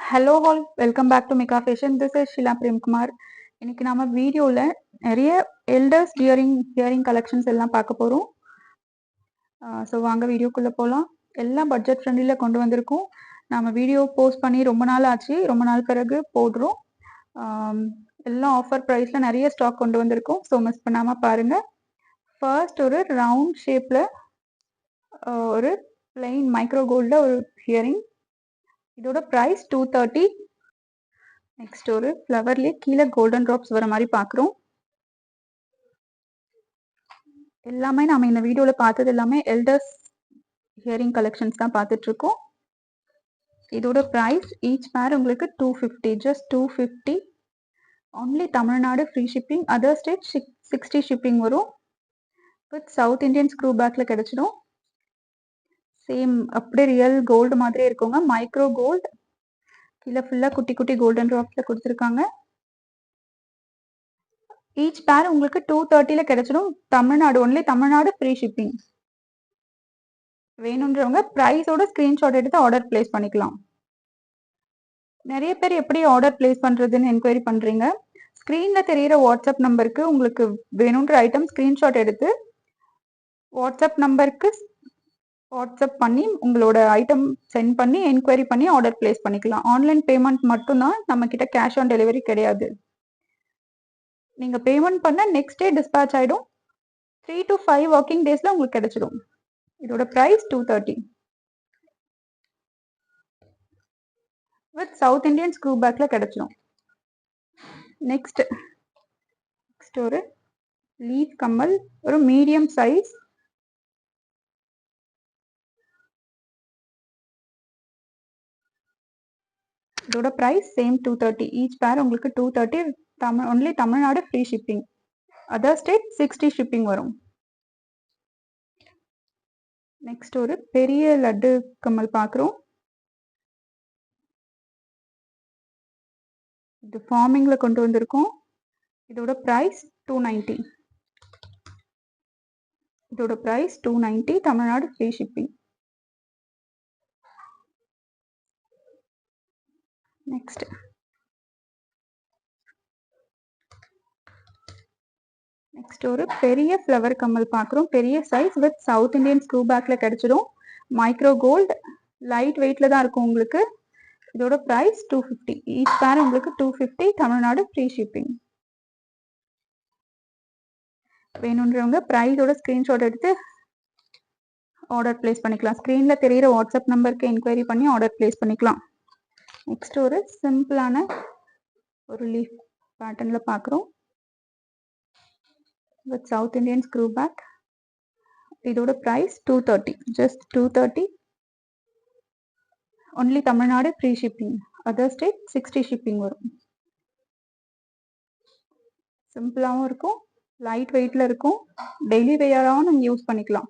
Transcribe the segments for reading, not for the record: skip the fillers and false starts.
Hello all, welcome back to Mika fashion. This is Shila Premkumar. இன்னைக்கு நம்ம வீடியோவில் நிறைய எல்டர்ஸ் ஹியரிங் கலெக்ஷன்ஸ் எல்லாம் பார்க்க போகிறோம். ஸோ வாங்க வீடியோக்குள்ளே போகலாம். எல்லாம் பட்ஜெட் ஃப்ரெண்ட்லியில் கொண்டு வந்திருக்கோம். நம்ம வீடியோ போஸ்ட் பண்ணி ரொம்ப நாள் ஆச்சு, ரொம்ப நாள் பிறகு போடுறோம். எல்லாம் ஆஃபர் ப்ரைஸில் நிறைய ஸ்டாக் கொண்டு வந்திருக்கோம். ஸோ மிஸ் பண்ணாமல் பாருங்கள். ஃபர்ஸ்ட் ஒரு ரவுண்ட் ஷேப்பில் ஒரு பிளெயின் மைக்ரோ கோல்டில் ஒரு ஹியரிங். இதோட ப்ரைஸ் 230. நெக்ஸ்ட் ஒரு ஃப்ளவர்லேயே கீழே கோல்டன் ட்ராப்ஸ் வர மாதிரி பார்க்குறோம். எல்லாமே நம்ம இந்த வீடியோவில் பார்த்தது எல்லாமே எல்டர்ஸ் ஹியரிங் கலெக்ஷன்ஸ் தான் பார்த்துட்ருக்கோம். இதோட ப்ரைஸ் ஈச் பேர் உங்களுக்கு 250, just 250. Only Tamil Nadu free shipping, other state 60 shipping வரும். வித் சவுத் இண்டியன் ஸ்க்ரூ பேக்கில் கிடச்சிடும். சேம் அப்படியே ரியல் கோல்டு மாதிரியே இருக்குங்க. மைக்ரோ கோல்டு, கீழே ஃபுல்லாக குட்டி குட்டி கோல்டன் ட்ராப்ஸில் கொடுத்துருக்காங்க. ஈச் பேர் உங்களுக்கு 230 கிடைச்சிடும். Tamil Nadu, only Tamil Nadu free shipping. வேணுன்றவங்க ப்ரைஸோட ஸ்க்ரீன்ஷாட் எடுத்து ஆர்டர் பிளேஸ் பண்ணிக்கலாம். நிறைய பேர் எப்படி ஆர்டர் பிளேஸ் பண்ணுறதுன்னு என்கொயரி பண்ணுறீங்க. ஸ்க்ரீனில் தெரிகிற வாட்ஸ்அப் நம்பருக்கு உங்களுக்கு வேணுன்ற ஐட்டம் ஸ்க்ரீன்ஷாட் எடுத்து வாட்ஸ்அப் நம்பருக்கு வாட்ஸ்அப் பண்ணி உங்களோட ஐட்டம் சென்ட் பண்ணி என்கொயரி பண்ணி ஆர்டர் பிளேஸ் பண்ணிக்கலாம். ஆன்லைன் பேமெண்ட் மட்டும்தான், நம்மக்கிட்ட கேஷ் ஆன் டெலிவரி கிடையாது. நீங்கள் பேமெண்ட் பண்ண நெக்ஸ்ட் டே டிஸ்பேச் ஆகிடும். 3 to 5 ஒர்க்கிங் டேஸில் உங்களுக்கு கிடைச்சிடும். இதோட price 230 with south Indian screw பேக்கில் கிடைச்சிடும். நெக்ஸ்ட் ஒரு லீஃப் கம்மல், ஒரு மீடியம் சைஸ். இதோட ப்ரைஸ் சேம் 230. ஈச் பேர் உங்களுக்கு 230. Only Tamil Nadu free shipping, other state 60 shipping வரும். நெக்ஸ்ட் ஒரு பெரிய லட்டு கம்மல் பார்க்குறோம். இது ஃபார்மிங்கில் கொண்டு வந்திருக்கோம். இதோட ப்ரைஸ் 290. இதோட price 290, Tamil Nadu free shipping. Next ஒரு பெரிய ஃப்ளவர் கம்மல் பார்க்குறோம். பெரிய size with south Indian screw பேக்கில் கிடைச்சிடும். மைக்ரோ கோல்டு, லைட் வெயிட்டில் தான் இருக்கும் உங்களுக்கு. இதோட ப்ரைஸ் 250. ஈச் பேர் உங்களுக்கு 250, தமிழ்நாடு ஃப்ரீ ஷிப்பிங். வேணுன்றவங்க ப்ரைஸோட ஸ்க்ரீன்ஷாட் எடுத்து ஆர்டர் பிளேஸ் பண்ணிக்கலாம். ஸ்க்ரீனில் தெரிகிற வாட்ஸ்அப் நம்பருக்கு என்கொயரி பண்ணி ஆர்டர் பிளேஸ் பண்ணிக்கலாம். நெக்ஸ்ட் ஒரு சிம்பிளான ஒரு லீஃப் பேட்டர்னில் பார்க்குறோம் with south Indian screw back. இதோட price 230, just 230. Only Tamil Nadu free shipping, other state 60 shipping வரும். சிம்பிளாகவும் இருக்கும், லைட் வெயிட்டில் இருக்கும், டெய்லி வேராகவும் நீங்கள் யூஸ் பண்ணிக்கலாம்.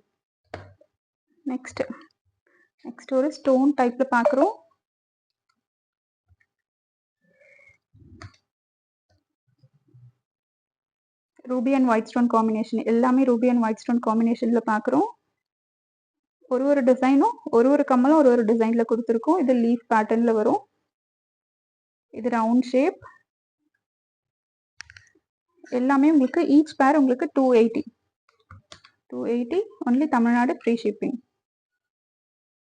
நெக்ஸ்ட் ஒரு ஸ்டோன் டைப்பில் பார்க்குறோம். Ruby and white stone combination, எல்லாமே ரூபி அண்ட் ஒயிட் ஸ்டோன் காம்பினேஷனில் பார்க்குறோம். ஒரு டிசைனும் ஒரு கம்மலும் ஒரு டிசைனில் கொடுத்துருக்கோம். இது லீஃப் பேட்டர்னில் வரும். இது ரவுண்ட் ஷேப். எல்லாமே உங்களுக்கு ஈச் பேர் உங்களுக்கு 280. Only Tamil Nadu free shipping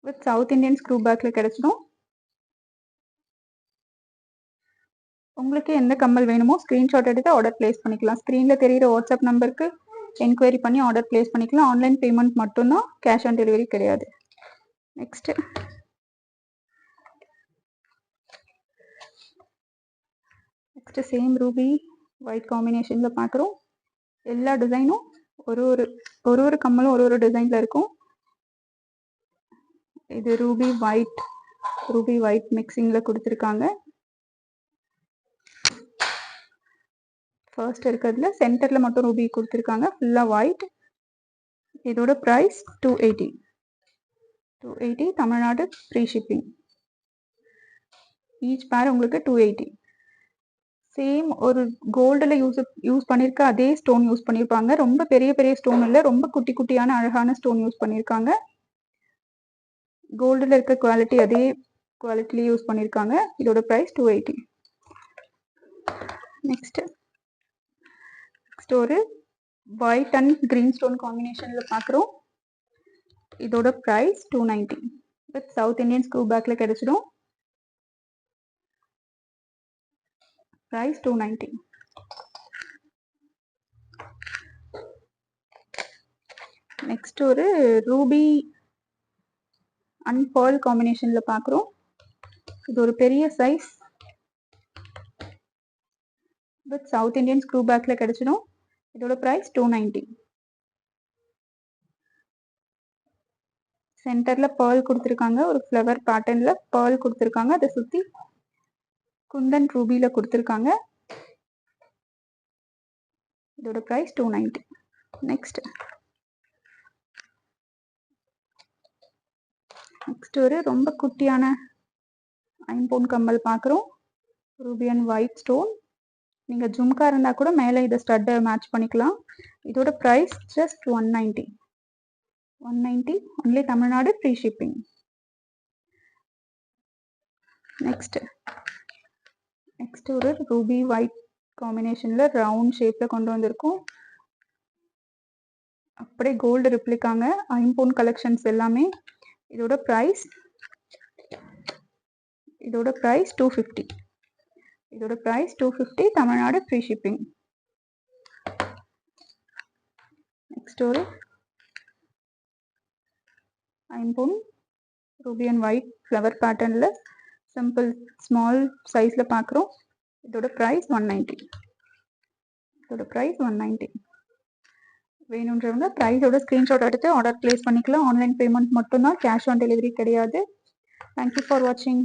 with south Indian screw பேக்கில் கிடைச்சிடும். உங்களுக்கு எந்த கம்மல் வேணுமோ ஸ்க்ரீன்ஷாட் எடுத்து ஆர்டர் பிளேஸ் பண்ணிக்கலாம். ஸ்க்ரீனில் தெரிகிற வாட்ஸ்அப் நம்பருக்கு என்கொயரி பண்ணி ஆர்டர் பிளேஸ் பண்ணிக்கலாம். ஆன்லைன் பேமெண்ட் மட்டும்தான், கேஷ் ஆன் டெலிவரி கிடையாது. நெக்ஸ்ட் சேம் ரூபி ஒயிட் காம்பினேஷனில் பார்க்குறோம். எல்லா டிசைனும் ஒரு கம்மலும் ஒரு டிசைனில் இருக்கும். இது ரூபி ஒயிட் மிக்சிங்கில் கொடுத்துருக்காங்க. ஃபர்ஸ்ட் இருக்கிறதுல சென்டரில் மட்டும் ரூபி கொடுத்துருக்காங்க, ஃபுல்லாக ஒயிட். இதோட price 280, Tamil Nadu free shipping. Each pair உங்களுக்கு 280. சேம் ஒரு கோல்டில் யூஸ் பண்ணியிருக்க அதே ஸ்டோன் யூஸ் பண்ணியிருப்பாங்க. ரொம்ப பெரிய பெரிய ஸ்டோன் இல்லை, ரொம்ப குட்டி குட்டியான அழகான ஸ்டோன் யூஸ் பண்ணியிருக்காங்க. கோல்டில் இருக்க குவாலிட்டி அதே குவாலிட்டில யூஸ் பண்ணியிருக்காங்க. இதோட ப்ரைஸ் 280. நெக்ஸ்ட் ஒரு ஒயிட் அண்ட் கிரீன் ஸ்டோன் காம்பினேஷன்ல பார்க்குறோம். இதோட price 290 with south Indian screw பேக்ல கிடைச்சிடும். ப்ரைஸ் 290. நெக்ஸ்ட் ஒரு ரூபி அண்ட் பேர்ல் காம்பினேஷன்ல பார்க்குறோம். இது ஒரு பெரிய size with south Indian screw பேக்ல கிடைச்சிடும். இதோட ப்ரைஸ் 290. சென்டர்ல பேர்ல் கொடுத்துருக்காங்க. ஒரு ஃப்ளவர் பேட்டர்ன்ல பேர்ல் கொடுத்துருக்காங்க. அதை சுற்றி குந்தன் ரூபியில கொடுத்துருக்காங்க. இதோட ப்ரைஸ் 290. நெக்ஸ்ட் ஒரு ரொம்ப குட்டியான ஐம்பொன் கம்மல் பார்க்குறோம். Ruby and white stone. நீங்கள் ஜும்கா இருந்தால் கூட மேலே இதை ஸ்டட்டை மேட்ச் பண்ணிக்கலாம். இதோட price just 190. Only Tamil Nadu, free shipping. Next ஒரு ரூபி ஒயிட் காம்பினேஷனில் ரவுண்ட் ஷேப்பில் கொண்டு வந்திருக்கோம். அப்படியே கோல்டு ரிப்ளிக்காங்க. ஐம்பொன் கலெக்ஷன்ஸ் எல்லாமே. இதோட ப்ரைஸ் 250. இதோட price 250, Tamil Nadu, free shipping. Next ஒரு ஐம்பொன் ரூபி அண்ட் ஒயிட் ஃப்ளவர் பேட்டர்னில் சிம்பிள் ஸ்மால் சைஸில் பார்க்குறோம். இதோட ப்ரைஸ் 190. வேணுன்றவங்க ப்ரைஸோட ஸ்க்ரீன்ஷாட் எடுத்து ஆர்டர் பிளேஸ் பண்ணிக்கலாம். ஆன்லைன் பேமெண்ட் மட்டும்தான், கேஷ் ஆன் டெலிவரி கிடையாது. தேங்க்யூ ஃபார் வாட்சிங்.